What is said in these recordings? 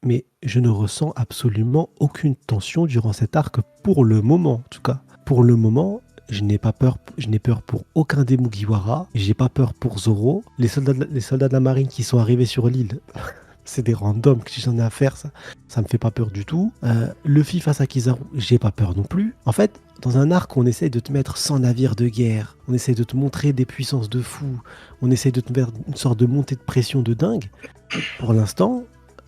mais je ne ressens absolument aucune tension durant cet arc pour le moment, en tout cas. Pour le moment, je n'ai peur pour aucun des Mugiwara, j'ai pas peur pour Zoro. Les soldats de la marine qui sont arrivés sur l'île, c'est des randoms que j'en ai à faire, ça me fait pas peur du tout. Luffy face à Kizaru, j'ai pas peur non plus. En fait, dans un arc, on essaye de te mettre 100 navires de guerre, on essaye de te montrer des puissances de fou, on essaye de te faire une sorte de montée de pression de dingue. Pour l'instant,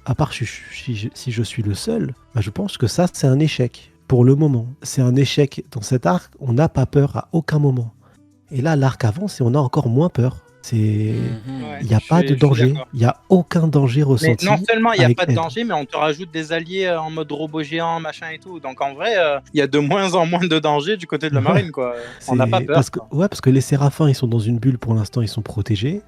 à part si je suis le seul, bah, je pense que ça, c'est un échec. Pour le moment, c'est un échec dans cet arc. On n'a pas peur à aucun moment. Et là, l'arc avance et on a encore moins peur. Il Ouais, n'y a pas de je suis danger. d'accord. Il n'y a aucun danger Mais ressenti. non seulement il n'y a avec pas de Ed. danger, mais on te rajoute des alliés en mode robot géant, machin et tout. Donc en vrai, il y a de moins en moins de danger du côté de la Ouais, marine, quoi. On n'a pas peur. Quoi. parce que les séraphins, ils sont dans une bulle pour l'instant, ils sont protégés.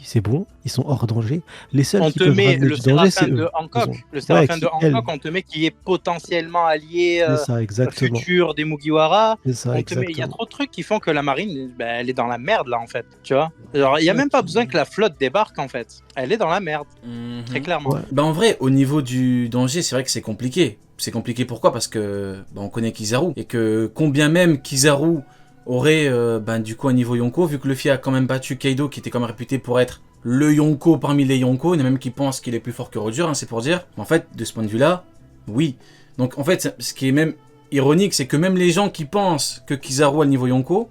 C'est bon, ils sont hors danger. Les seuls On qui te peuvent met ramener le du danger, c'est séraphin eux. de Ils Hancock. ont... Le Ouais, séraphin de elle. Hancock, on te met qui est potentiellement allié C'est ça, exactement. futur des Mugiwara. C'est ça, On te met, il y a exactement. trop de trucs qui font que la marine, ben, elle est dans la merde là en fait. Tu vois. Genre, il y a Ouais, même pas besoin que la flotte débarque en fait. Elle est dans la merde, très clairement. ouais. Bah en vrai, au niveau du danger, c'est vrai que c'est compliqué. C'est compliqué pourquoi? Parce que bah, on connaît Kizaru. Et que combien même Kizaru aurait du coup un niveau Yonko, vu que Luffy a quand même battu Kaido, qui était quand même réputé pour être le Yonko parmi les Yonko. Il y en a même qui pensent qu'il est plus fort que Roger, hein, c'est pour dire. En fait, de ce point de vue-là, oui. Donc en fait, ce qui est même ironique, c'est que même les gens qui pensent que Kizaru a le niveau Yonko,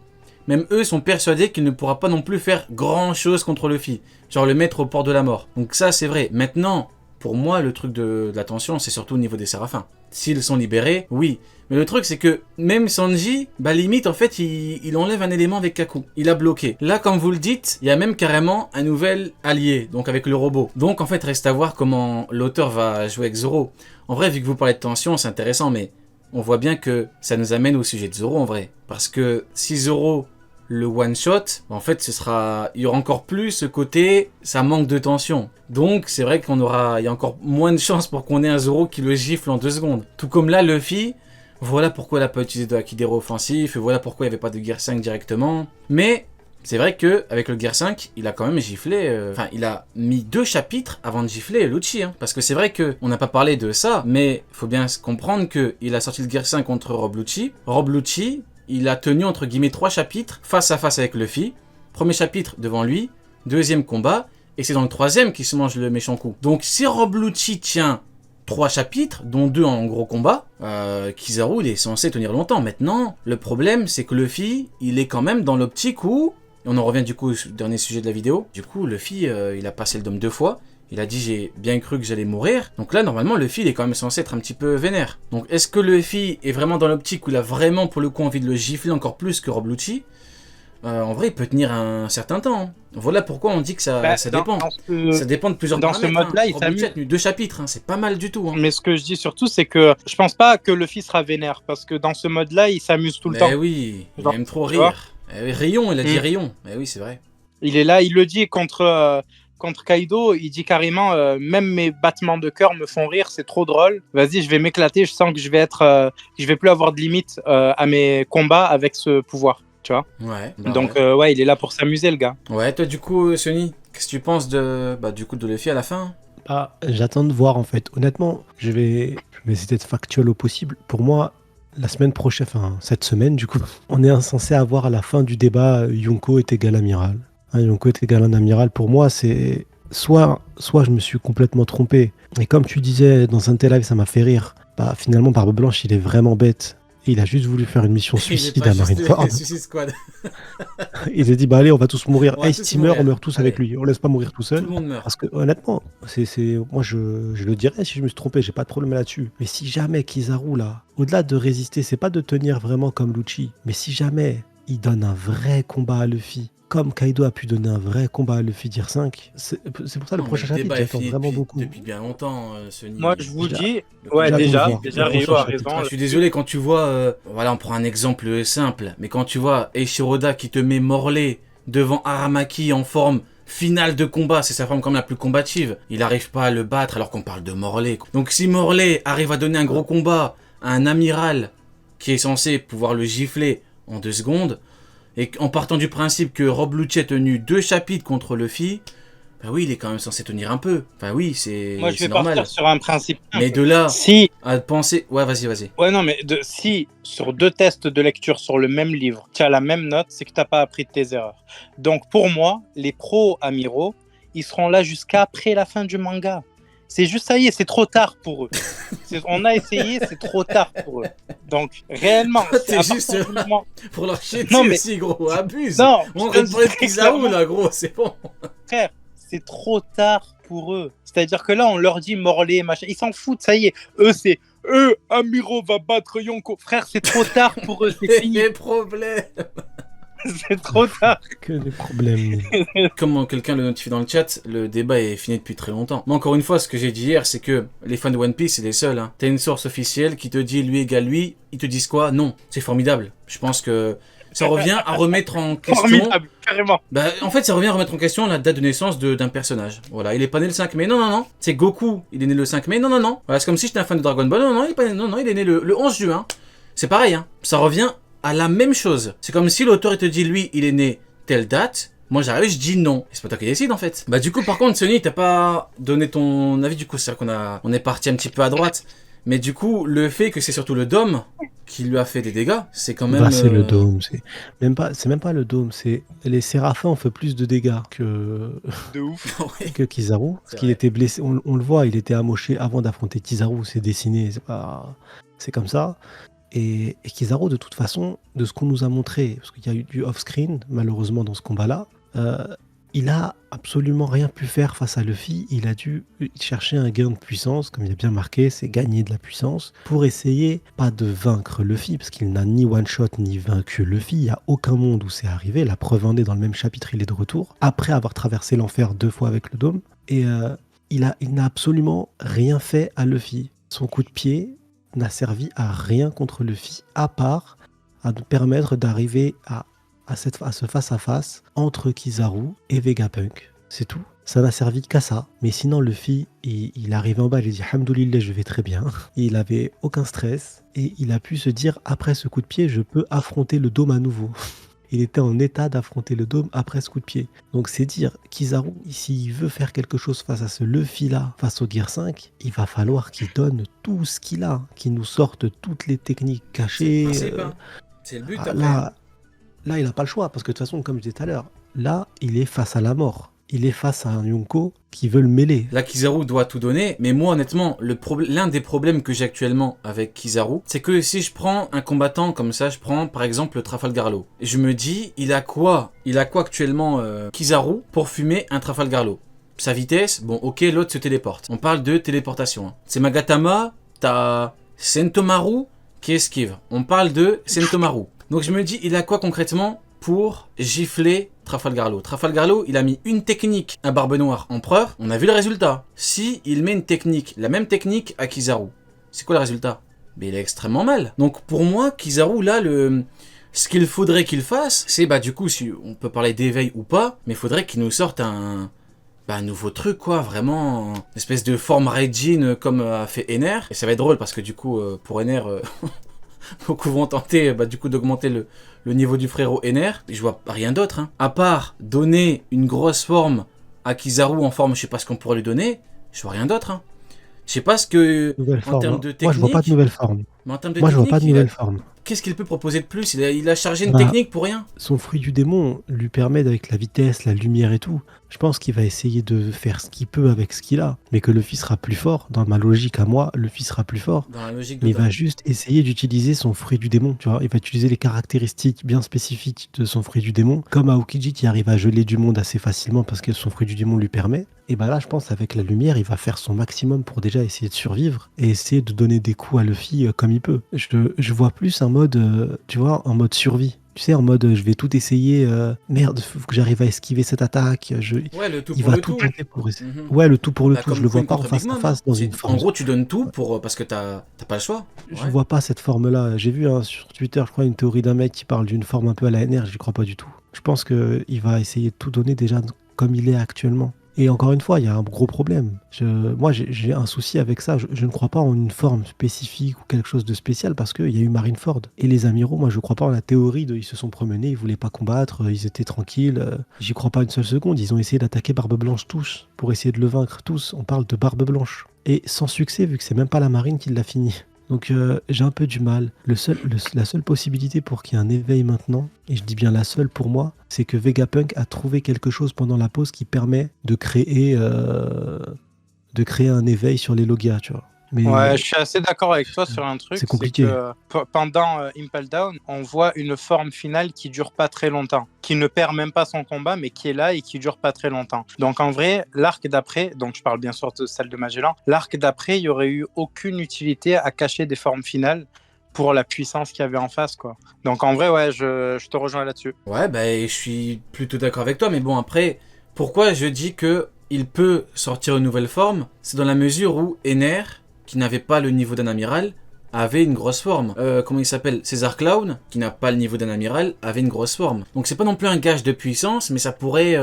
même eux sont persuadés qu'il ne pourra pas non plus faire grand chose contre Luffy. Genre le mettre au port de la mort. Donc ça c'est vrai. Maintenant, pour moi, le truc de la tension, c'est surtout au niveau des séraphins. S'ils sont libérés, oui. Mais le truc, c'est que même Sanji, bah limite, en fait, il enlève un élément avec Kaku. Il a bloqué. Là, comme vous le dites, il y a même carrément un nouvel allié, donc avec le robot. Donc, en fait, reste à voir comment l'auteur va jouer avec Zoro. En vrai, vu que vous parlez de tension, c'est intéressant, mais on voit bien que ça nous amène au sujet de Zoro, en vrai. Parce que si Zoro le one shot, en fait, il y aura encore plus ce côté, ça manque de tension. Donc, c'est vrai il y a encore moins de chances pour qu'on ait un Zoro qui le gifle en 2 secondes. Tout comme là, Luffy, voilà pourquoi il n'a pas utilisé de Hakidero offensif, et voilà pourquoi il n'y avait pas de Gear 5 directement. Mais, c'est vrai que avec le Gear 5, il a quand même giflé, il a mis 2 chapitres avant de gifler Lucci, hein. Parce que c'est vrai qu'on n'a pas parlé de ça, mais il faut bien comprendre qu'il a sorti le Gear 5 contre Rob Lucci. Rob Lucci, il a tenu entre guillemets 3 chapitres face à face avec Luffy. Premier chapitre devant lui, deuxième combat, et c'est dans le troisième qu'il se mange le méchant coup. Donc si Rob Lucci tient 3 chapitres, dont 2 en gros combat, Kizaru il est censé tenir longtemps. Maintenant, le problème c'est que Luffy, il est quand même dans l'optique où, et on en revient du coup au dernier sujet de la vidéo, du coup Luffy il a passé le dôme 2 fois. Il a dit j'ai bien cru que j'allais mourir. Donc là normalement Luffy il est quand même censé être un petit peu vénère. Donc est-ce que Luffy est vraiment dans l'optique où il a vraiment pour le coup envie de le gifler encore plus que Rob Lucci? En vrai il peut tenir un certain temps. Hein. Voilà pourquoi on dit que ça dépend. Ça dépend de plusieurs paramètres. Dans ce mode-là, hein. il Rob Lucci a s'amuse. tenu 2 chapitres, hein. C'est pas mal du tout. Hein. Mais ce que je dis surtout, c'est que je pense pas que Luffy sera vénère, parce que dans ce mode-là, il s'amuse tout le temps. Mais oui, il Genre, aime trop tu vois. rire. Oui, Rayon, il a dit Rayon. Mais oui c'est vrai. Il est là, il le dit contre Kaido, il dit carrément même mes battements de cœur me font rire, c'est trop drôle. Vas-y, je vais m'éclater, je sens que je vais plus avoir de limite à mes combats avec ce pouvoir, tu vois. Ouais. Donc ouais, il est là pour s'amuser le gars. Ouais, toi du coup Sony, qu'est-ce que tu penses de Luffy à la fin? J'attends de voir en fait. Honnêtement, je vais essayer d'être factuel au possible. Pour moi, la semaine prochaine, enfin cette semaine du coup, on est censé avoir à la fin du débat Yonko est égal amiral. Yonko est égal un amiral. Pour moi, c'est soit je me suis complètement trompé. Et comme tu disais dans un tel live, ça m'a fait rire. Finalement, Barbe Blanche, il est vraiment bête. Il a juste voulu faire une mission suicide à Marineford. Suicide Squad. Il s'est dit, allez, on va tous mourir. On va Hey, tous Steamer, mourir. on meurt tous avec Allez. lui. On laisse pas mourir tout seul. Tout le monde meurt. Parce que honnêtement, moi je le dirais si je me suis trompé, j'ai pas de problème là-dessus. Mais si jamais Kizaru là, au-delà de résister, c'est pas de tenir vraiment comme Lucci, mais si jamais il donne un vrai combat à Luffy, comme Kaido a pu donner un vrai combat à Luffy Gear 5, c'est pour ça le Non, prochain mais le chapitre, débat est j'attends fini vraiment beaucoup. depuis bien longtemps, Sony. Moi, je vous Déjà- dis, Le ouais, combat- déjà, déjà, le Rio prochain a raison. chapitre. Je suis désolé quand tu vois, voilà, on prend un exemple simple, mais quand tu vois Eiichiroda qui te met Morley devant Aramaki en forme finale de combat, c'est sa forme comme la plus combative, il n'arrive pas à le battre alors qu'on parle de Morley. Donc si Morley arrive à donner un gros combat à un amiral qui est censé pouvoir le gifler en 2 secondes, et en partant du principe que Rob Lucci a tenu 2 chapitres contre Luffy, bah oui, il est quand même censé tenir un peu. Enfin oui, c'est Moi, je vais normal. partir sur un principe simple. Mais de là Si, à penser... Ouais, vas-y. ouais, non, mais si sur 2 tests de lecture sur le même livre, tu as la même note, c'est que tu n'as pas appris de tes erreurs. Donc, pour moi, les pros amiraux, ils seront là jusqu'après la fin du manga. C'est juste ça y est, c'est trop tard pour eux. On a essayé, c'est trop tard pour eux. Donc, réellement, T'es à juste partir du là moment- pour leur chier Non, dessus mais- aussi, gros. Abuse. Non, On je vient te de parler dis de très Kizaru, clairement, là, gros, c'est bon. frère, c'est trop tard pour eux. C'est-à-dire que là, on leur dit Morlaix, machin. Ils s'en foutent, ça y est. Eux, c'est Amiro va battre Yonko. Frère, c'est trop tard pour eux, c'est fini. Les problèmes. C'est trop tard. Que des problèmes. Comme quelqu'un le notifie dans le chat, le débat est fini depuis très longtemps. Mais encore une fois, ce que j'ai dit hier, c'est que les fans de One Piece, c'est les seuls. Hein. T'as une source officielle qui te dit lui égale lui, ils te disent quoi? Non, c'est formidable. Je pense que ça revient à remettre en question... Formidable, carrément. Bah, en fait, ça revient à remettre en question la date de naissance d'un personnage. Voilà, il est pas né le 5 mai, non. C'est Goku, il est né le 5 mai, non. Voilà, c'est comme si j'étais un fan de Dragon Ball, non, il est pas né, non, il est né le 11 juin. C'est pareil, hein. Ça revient à la même chose. C'est comme si l'auteur il te dit, lui, il est né telle date. Moi, j'arrive, je dis non. Et c'est pas toi qui décide, en fait. Bah, du coup, par contre, Sony, t'as pas donné ton avis, du coup, c'est vrai on est parti un petit peu à droite. Mais du coup, le fait que c'est surtout le Dôme qui lui a fait des dégâts, c'est quand même... Bah, c'est le dôme. C'est même pas le dôme. C'est les séraphins ont fait plus de dégâts De ouf. Ouais. que Kizaru. Parce C'est qu'il vrai. était blessé. On le voit, il était amoché avant d'affronter Kizaru. C'est dessiné. C'est comme ça. Et Kizaru, de toute façon, de ce qu'on nous a montré, parce qu'il y a eu du off-screen, malheureusement, dans ce combat-là, il a absolument rien pu faire face à Luffy. Il a dû chercher un gain de puissance, comme il a bien marqué, c'est gagner de la puissance, pour essayer, pas de vaincre Luffy, parce qu'il n'a ni one-shot ni vaincu Luffy. Il n'y a aucun monde où c'est arrivé. La preuve en est, dans le même chapitre, il est de retour, après avoir traversé l'enfer 2 fois avec le dôme. Et il n'a absolument rien fait à Luffy. Son coup de pied n'a servi à rien contre Luffy, à part à nous permettre d'arriver à ce face-à-face entre Kizaru et Vegapunk. C'est tout. Ça n'a servi qu'à ça. Mais sinon, Luffy, il arrive en bas, il a dit « Hamdoulillah, je vais très bien ». Il avait aucun stress et il a pu se dire « Après ce coup de pied, je peux affronter le dôme à nouveau ». Il était en état d'affronter le dôme après ce coup de pied. Donc c'est dire, Kizaru, s'il veut faire quelque chose face à ce Luffy-là, face au Gear 5, il va falloir qu'il donne tout ce qu'il a, qu'il nous sorte toutes les techniques cachées. C'est le but, Ah, après. là, il n'a pas le choix, parce que de toute façon, comme je disais tout à l'heure, là, il est face à la mort. Il est face à un Yonko qui veut le mêler. Là, Kizaru doit tout donner, mais moi, honnêtement, l'un des problèmes que j'ai actuellement avec Kizaru, c'est que si je prends un combattant comme ça, je prends par exemple le Trafalgar Law, et je me dis, il a quoi actuellement Kizaru pour fumer un Trafalgar Law? Sa vitesse, bon, ok, l'autre se téléporte. On parle de téléportation. Hein. C'est Magatama, t'as Sentomaru qui esquive. On parle de Sentomaru. Donc je me dis, il a quoi concrètement pour gifler Trafalgar Law? Trafalgar Law, il a mis une technique à Barbe Noire Empereur, on a vu le résultat. Si il met une technique, la même technique à Kizaru, c'est quoi le résultat? Mais il est extrêmement mal. Donc pour moi, Kizaru, là, ce qu'il faudrait qu'il fasse, c'est, bah du coup, si on peut parler d'éveil ou pas, mais il faudrait qu'il nous sorte un nouveau truc, quoi, vraiment, une espèce de forme Raijin comme a fait Ener. Et ça va être drôle parce que du coup, pour Ener, beaucoup vont tenter du coup d'augmenter le niveau du frérot Ener. Et je vois rien d'autre, hein. À part donner une grosse forme à Kizaru en forme, je sais pas ce qu'on pourrait lui donner, je vois rien d'autre, hein. Je sais pas ce que, Nouvelle en forme, termes hein. de technique... Moi, je vois pas de nouvelle forme. Mais en termes de Moi, je vois technique, pas de nouvelle forme. qu'est-ce qu'il peut proposer de plus? Il a chargé une Bah, technique pour rien. Son fruit du démon lui permet, avec la vitesse, la lumière et tout, je pense qu'il va essayer de faire ce qu'il peut avec ce qu'il a. Mais que Luffy sera plus fort. Dans ma logique à moi, Luffy sera plus fort. Dans la logique de Mais il va Dom. juste essayer d'utiliser son fruit du démon, tu vois. Il va utiliser les caractéristiques bien spécifiques de son fruit du démon, comme Aokiji qui arrive à geler du monde assez facilement parce que son fruit du démon lui permet. Et bah là, je pense avec la lumière, il va faire son maximum pour déjà essayer de survivre et essayer de donner des coups à Luffy comme il peut. Je vois plus un mode, tu vois, en mode survie. Tu sais, en mode je vais tout essayer, merde, faut que j'arrive à esquiver cette attaque. Ouais, le tout Il pour va le tout tout. tenter pour essayer. Mhm. Ouais, le tout pour le Bah, tout. comme Je le vois Queen pas en contre face Big à Mom, face dans C'est- une forme. En gros, tu donnes tout parce que t'as pas le choix. Je Ouais. vois pas cette forme-là. J'ai vu sur Twitter, je crois, une théorie d'un mec qui parle d'une forme un peu à la NR, j'y crois pas du tout. Je pense qu'il va essayer de tout donner déjà comme il est actuellement. Et encore une fois, il y a un gros problème. Moi, j'ai un souci avec ça. Je ne crois pas en une forme spécifique ou quelque chose de spécial parce qu'il y a eu Marineford. Et les amiraux, moi, je ne crois pas en la théorie de ils se sont promenés, ils voulaient pas combattre, ils étaient tranquilles. J'y crois pas une seule seconde. Ils ont essayé d'attaquer Barbe Blanche tous pour essayer de le vaincre tous. On parle de Barbe Blanche. Et sans succès, vu que c'est même pas la marine qui l'a fini. Donc j'ai un peu du mal. La seule possibilité pour qu'il y ait un éveil maintenant, et je dis bien la seule pour moi, c'est que Vegapunk a trouvé quelque chose pendant la pause qui permet de créer un éveil sur les Logia, tu vois. Mais Ouais, je suis assez d'accord avec toi sur un truc, c'est c'est compliqué. que pendant Impel Down, on voit une forme finale qui dure pas très longtemps, qui ne perd même pas son combat, mais qui est là et qui dure pas très longtemps. Donc en vrai, l'arc d'après, donc je parle bien sûr de celle de Magellan, l'arc d'après, il y aurait eu aucune utilité à cacher des formes finales pour la puissance qu'il y avait en face, quoi. Donc en vrai, ouais, je te rejoins là-dessus. Ouais, bah, je suis plutôt d'accord avec toi, mais bon, après, pourquoi je dis que il peut sortir une nouvelle forme? C'est dans la mesure où Ener, qui n'avait pas le niveau d'un amiral, avait une grosse forme. Comment il s'appelle? César Clown, qui n'a pas le niveau d'un amiral, avait une grosse forme. Donc c'est pas non plus un gage de puissance, mais ça pourrait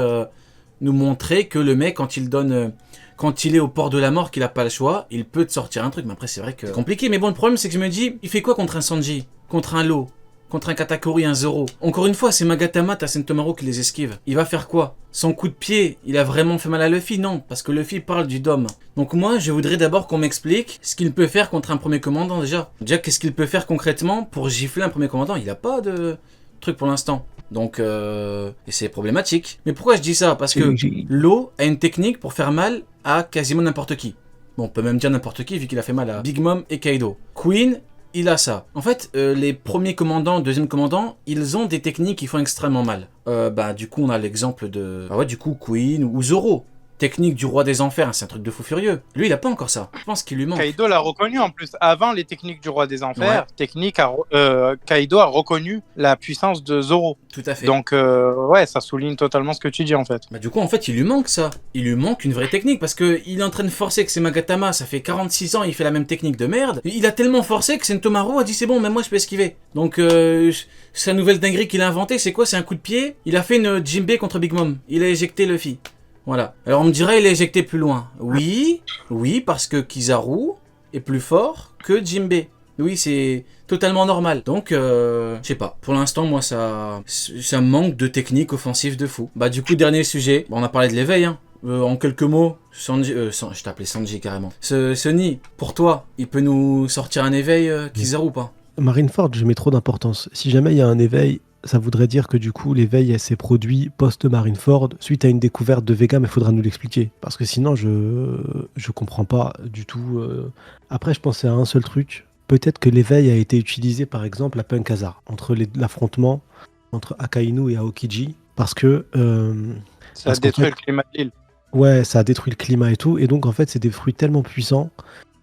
nous montrer que le mec, quand il donne... quand il est au port de la mort, qu'il a pas le choix, il peut te sortir un truc. Mais après, c'est vrai que c'est compliqué. Mais bon, le problème, c'est que je me dis, il fait quoi contre un Sanji? Contre un Law? Contre un Katakuri, un Zoro? Encore une fois, c'est Magatama, t'as Sentomaru qui les esquive. Il va faire quoi? Son coup de pied, il a vraiment fait mal à Luffy? Non, parce que Luffy parle du Dom. Donc moi, je voudrais d'abord qu'on m'explique ce qu'il peut faire contre un premier commandant déjà. Déjà, qu'est-ce qu'il peut faire concrètement pour gifler un premier commandant? Il a pas de truc pour l'instant. Donc, et c'est problématique. Mais pourquoi je dis ça? Parce que Law a une technique pour faire mal à quasiment n'importe qui. Bon, on peut même dire n'importe qui vu qu'il a fait mal à Big Mom et Kaido. Queen, il a ça. En fait, les premiers commandants, deuxième commandants, ils ont des techniques qui font extrêmement mal. Du coup, on a l'exemple de... Ah ouais, du coup, Queen ou Zoro. Technique du roi des enfers, c'est un truc de fou furieux. Lui, il a pas encore ça. Je pense qu'il lui manque. Kaido l'a reconnu en plus. Avant les techniques du roi des enfers, Kaido a reconnu la puissance de Zoro. Tout à fait. Donc, ouais, ça souligne totalement ce que tu dis en fait. Bah du coup, en fait, il lui manque ça. Il lui manque une vraie technique parce que il est en train de forcer que c'est Magatama, ça fait 46 ans, il fait la même technique de merde. Il a tellement forcé que Sentomaru a dit c'est bon, même moi je peux esquiver. Donc, sa nouvelle dinguerie qu'il a inventée, c'est quoi? C'est un coup de pied. Il a fait une Jinbei contre Big Mom. Il a éjecté Luffy. Voilà. Alors on me dirait il est éjecté plus loin. Oui, parce que Kizaru est plus fort que Jinbei. Oui, c'est totalement normal. Donc, je sais pas. Pour l'instant, moi, ça manque de technique offensive de fou. Bah, du coup, dernier sujet. Bon, on a parlé de l'éveil, hein. En quelques mots, Sanji... je t'appelais Sanji, carrément. Sunny, pour toi, il peut nous sortir un éveil, Kizaru ou pas? Marineford, je mets trop d'importance. Si jamais il y a un éveil, ça voudrait dire que du coup, l'éveil s'est produit post-Marineford suite à une découverte de Vega, mais il faudra nous l'expliquer. Parce que sinon, je comprends pas du tout. Après, je pensais à un seul truc. Peut-être que l'éveil a été utilisé, par exemple, à Punk Hazard, entre l'affrontement entre Akainu et Aokiji, parce que... ça a détruit le climat de l'île. Ouais, ça a détruit le climat et tout, et donc en fait, c'est des fruits tellement puissants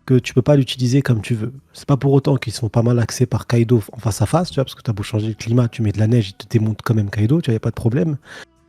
que tu peux pas l'utiliser comme tu veux. C'est pas pour autant qu'ils sont pas mal axés par Kaido en face à face, tu vois, parce que t'as beau changer le climat, tu mets de la neige, il te démonte quand même Kaido, tu vois, y a pas de problème.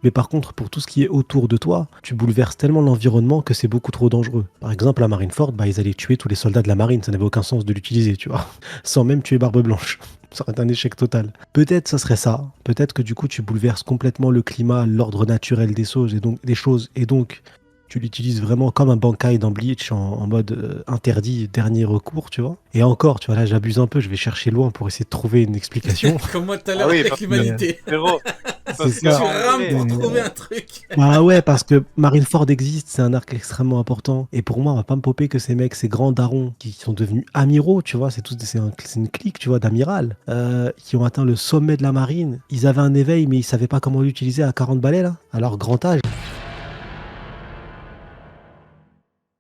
Mais par contre, pour tout ce qui est autour de toi, tu bouleverses tellement l'environnement que c'est beaucoup trop dangereux. Par exemple, à Marineford, ils allaient tuer tous les soldats de la marine, ça n'avait aucun sens de l'utiliser, tu vois, sans même tuer Barbe Blanche. Ça aurait été un échec total. Peut-être ça serait ça. Peut-être que du coup, tu bouleverses complètement le climat, l'ordre naturel des choses, et donc tu l'utilises vraiment comme un Bankai dans Bleach en mode interdit, dernier recours, tu vois. Et encore, tu vois, là j'abuse un peu, je vais chercher loin pour essayer de trouver une explication. Comme moi tout à l'heure avec l'humanité. C'est ça. Tu rames pour trouver un truc. Bah ouais, parce que Marineford existe, c'est un arc extrêmement important. Et pour moi, on va pas me popper que ces mecs, ces grands darons qui sont devenus amiraux, tu vois, c'est une clique, tu vois, d'amiral, qui ont atteint le sommet de la marine. Ils avaient un éveil, mais ils savaient pas comment l'utiliser à 40 balais, là, à leur grand âge.